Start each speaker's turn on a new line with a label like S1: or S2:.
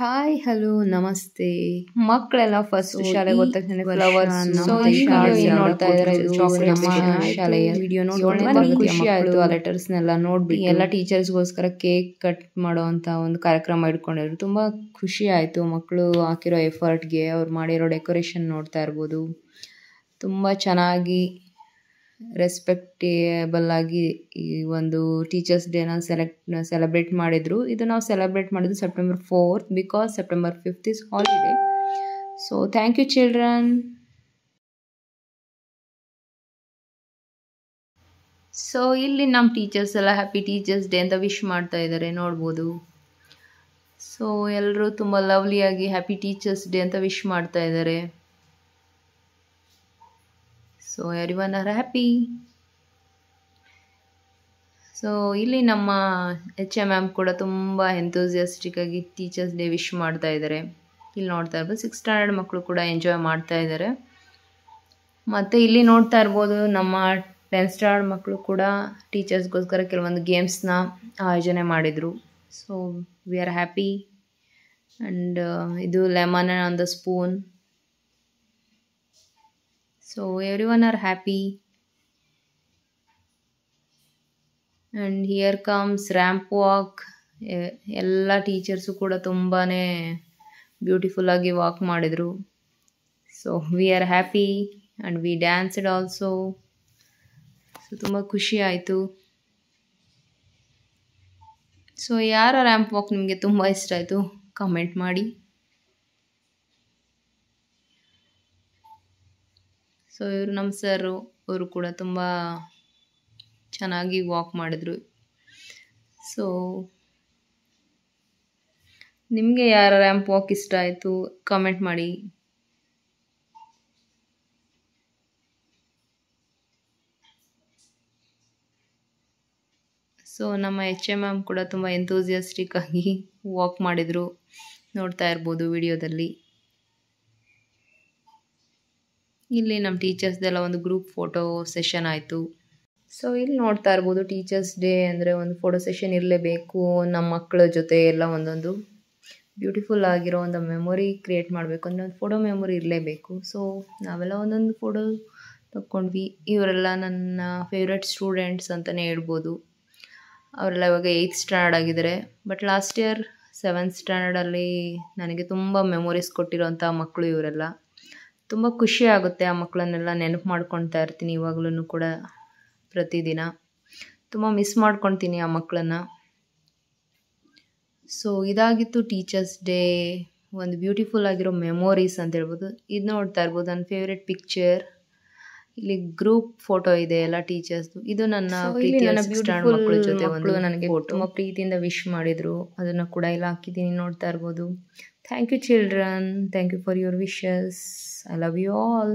S1: Hi hello ನಮಸ್ತೆ. ಮಕ್ಕಳೆಲ್ಲ first ಶಾಲೆಗೆ ಹೋದ ತಕ್ಷಣ ಫ್ಲವರ್ಸ್ ನೋಡ್ತಾ ಇದ್ದಾರೆ. ನಮ್ಮ ಶಾಲೆಯ ವಿಡಿಯೋ ನೋಡಿ ಖುಷಿ ಆಯ್ತು. ಆ ಲೆಟರ್ಸ್ನೆಲ್ಲ ನೋಡ್ಬಿಟ್ಟು ಎಲ್ಲ ಟೀಚರ್ಸ್ಗೋಸ್ಕರ ಕೇಕ್ ಕಟ್ ಮಾಡುವಂತ ಒಂದು ಕಾರ್ಯಕ್ರಮ ಇಟ್ಕೊಂಡಿದ್ರು. ತುಂಬಾ ಖುಷಿ ಆಯ್ತು. ಮಕ್ಕಳು ಹಾಕಿರೋ ಎಫರ್ಟ್ಗೆ ಅವ್ರು ಮಾಡಿರೋ ಡೆಕೋರೇಷನ್ ನೋಡ್ತಾ ಇರ್ಬೋದು. ತುಂಬಾ ಚೆನ್ನಾಗಿ ರೆಸ್ಪೆಕ್ಟೇಬಲ್ ಆಗಿ ಈ ಒಂದು ಟೀಚರ್ಸ್ ಡೇನ ಸೆಲೆಬ್ರೇಟ್ ಮಾಡಿದ್ರು. ಇದು ನಾವು ಸೆಲೆಬ್ರೇಟ್ ಮಾಡಿದ್ದು September 4th because September 5th is holiday. So thank you children. So ಇಲ್ಲಿ ನಮ್ಮ ಟೀಚರ್ಸ್ ಎಲ್ಲ ಹ್ಯಾಪಿ ಟೀಚರ್ಸ್ ಡೇ ಅಂತ ವಿಶ್ ಮಾಡ್ತಾ ಇದ್ದಾರೆ, ನೋಡ್ಬೋದು. ಸೊ ಎಲ್ಲರೂ ತುಂಬ ಲವ್ಲಿಯಾಗಿ ಹ್ಯಾಪಿ ಟೀಚರ್ಸ್ ಡೇ ಅಂತ ವಿಶ್ ಮಾಡ್ತಾ ಇದ್ದಾರೆ. So everyone are happy. So ಇಲ್ಲಿ ನಮ್ಮ HM ಕೂಡ ತುಂಬ ಎಂಥೂಸಿಯಾಸ್ಟಿಕ್ ಆಗಿ ಟೀಚರ್ಸ್ ಡೇ ವಿಶ್ ಮಾಡ್ತಾ ಇದ್ದಾರೆ. ಇಲ್ಲಿ ನೋಡ್ತಾ ಇರ್ಬೋದು 6th ಸ್ಟ್ಯಾಂಡರ್ಡ್ ಮಕ್ಕಳು ಕೂಡ ಎಂಜಾಯ್ ಮಾಡ್ತಾ ಇದ್ದಾರೆ. ಮತ್ತು ಇಲ್ಲಿ ನೋಡ್ತಾ ಇರ್ಬೋದು ನಮ್ಮ 10th ಸ್ಟ್ಯಾಂಡರ್ಡ್ ಮಕ್ಕಳು ಕೂಡ ಟೀಚರ್ಸ್ಗೋಸ್ಕರ ಕೆಲವೊಂದು ಗೇಮ್ಸ್ನ ಆಯೋಜನೆ ಮಾಡಿದರು. So we are happy. And ಇದು lemon on the spoon. So everyone are happy. And here comes ramp walk. ಎಲ್ಲ ಟೀಚರ್ಸು ಕೂಡ ತುಂಬಾ ಬ್ಯೂಟಿಫುಲ್ಲಾಗಿ ವಾಕ್ ಮಾಡಿದರು. So we are happy and we danced also. So ತುಂಬ ಖುಷಿ ಆಯಿತು. ಸೊ ಯಾರ ರ್ಯಾಂಪ್ ವಾಕ್ ನಿಮಗೆ ತುಂಬ ಇಷ್ಟ ಆಯಿತು ಕಮೆಂಟ್ ಮಾಡಿ. ಸೊ ಇವರು ನಮ್ಮ ಸರು, ಅವರು ಕೂಡ ತುಂಬ ಚೆನ್ನಾಗಿ ವಾಕ್ ಮಾಡಿದ್ರು. ಸೊ ನಿಮಗೆ ಯಾರ ರ್ಯಾಂಪ್ ವಾಕ್ ಇಷ್ಟ ಆಯಿತು ಕಮೆಂಟ್ ಮಾಡಿ. ಸೊ ನಮ್ಮ HM ಕೂಡ ತುಂಬ ಎಂಥೂಸಿಯಾಸ್ಟಿಕ್ ಆಗಿ ವಾಕ್ ಮಾಡಿದರು, ನೋಡ್ತಾ ಇರ್ಬೋದು ವಿಡಿಯೋದಲ್ಲಿ. ಇಲ್ಲಿ ನಮ್ಮ ಟೀಚರ್ಸ್ದೆಲ್ಲ ಒಂದು ಗ್ರೂಪ್ ಫೋಟೋ ಸೆಷನ್ ಆಯಿತು. ಸೊ ಇಲ್ಲಿ ನೋಡ್ತಾ ಇರ್ಬೋದು ಟೀಚರ್ಸ್ ಡೇ ಅಂದರೆ ಒಂದು ಫೋಟೋ ಸೆಷನ್ ಇರಲೇಬೇಕು. ನಮ್ಮ ಮಕ್ಕಳ ಜೊತೆ ಎಲ್ಲ ಒಂದೊಂದು ಬ್ಯೂಟಿಫುಲ್ ಆಗಿರೋ ಒಂದು ಮೆಮೊರಿ ಕ್ರಿಯೇಟ್ ಮಾಡಬೇಕು ಅಂದರೆ ಒಂದು ಫೋಟೋ ಮೆಮೊರಿ ಇರಲೇಬೇಕು. ಸೊ ನಾವೆಲ್ಲ ಒಂದೊಂದು ಫೋಟೋ ತಕ್ಕೊಂಡ್ವಿ. ಇವರೆಲ್ಲ ನನ್ನ ಫೇವ್ರೆಟ್ ಸ್ಟೂಡೆಂಟ್ಸ್ ಅಂತಲೇ ಹೇಳ್ಬೋದು. ಅವರೆಲ್ಲ ಇವಾಗ 8th ಸ್ಟ್ಯಾಂಡರ್ಡ್ ಆಗಿದ್ದಾರೆ. ಬಟ್ ಲಾಸ್ಟ್ ಇಯರ್ 7th ಸ್ಟ್ಯಾಂಡರ್ಡಲ್ಲಿ ನನಗೆ ತುಂಬ ಮೆಮೊರೀಸ್ ಕೊಟ್ಟಿರೋಂಥ ಮಕ್ಕಳು ಇವರೆಲ್ಲ. ತುಂಬ ಖುಷಿ ಆಗುತ್ತೆ. ಆ ಮಕ್ಕಳನ್ನೆಲ್ಲ ನೆನಪು ಮಾಡ್ಕೊಳ್ತಾ ಇರ್ತೀನಿ ಇವಾಗಲೂ ಕೂಡ ಪ್ರತಿದಿನ. ತುಂಬ ಮಿಸ್ ಮಾಡ್ಕೊತೀನಿ ಆ ಮಕ್ಕಳನ್ನು. ಸೊ ಇದಾಗಿತ್ತು ಟೀಚರ್ಸ್ ಡೇ, ಒಂದು ಬ್ಯೂಟಿಫುಲ್ ಆಗಿರೋ ಮೆಮೊರೀಸ್ ಅಂತ ಹೇಳ್ಬೋದು. ಇದು ನೋಡ್ತಾ ಇರ್ಬೋದು ನನ್ನ ಫೇವ್ರೆಟ್ ಪಿಕ್ಚರ್. ಇಲ್ಲಿ ಗ್ರೂಪ್ ಫೋಟೋ ಇದೆ ಎಲ್ಲ ಟೀಚರ್ಸ್ದು. ಇದು ನನ್ನ ಪ್ರೀತಿಯ ಮಕ್ಕಳ ಜೊತೆ ಒಂದು ನನಗೆ ತುಂಬ ಪ್ರೀತಿಯಿಂದ ವಿಶ್ ಮಾಡಿದರು. ಅದನ್ನು ಕೂಡ ಇಲ್ಲಿ ಹಾಕಿದ್ದೀನಿ, ನೋಡ್ತಾ ಇರ್ಬೋದು. Thank you children. Thank you for your wishes. I love you all.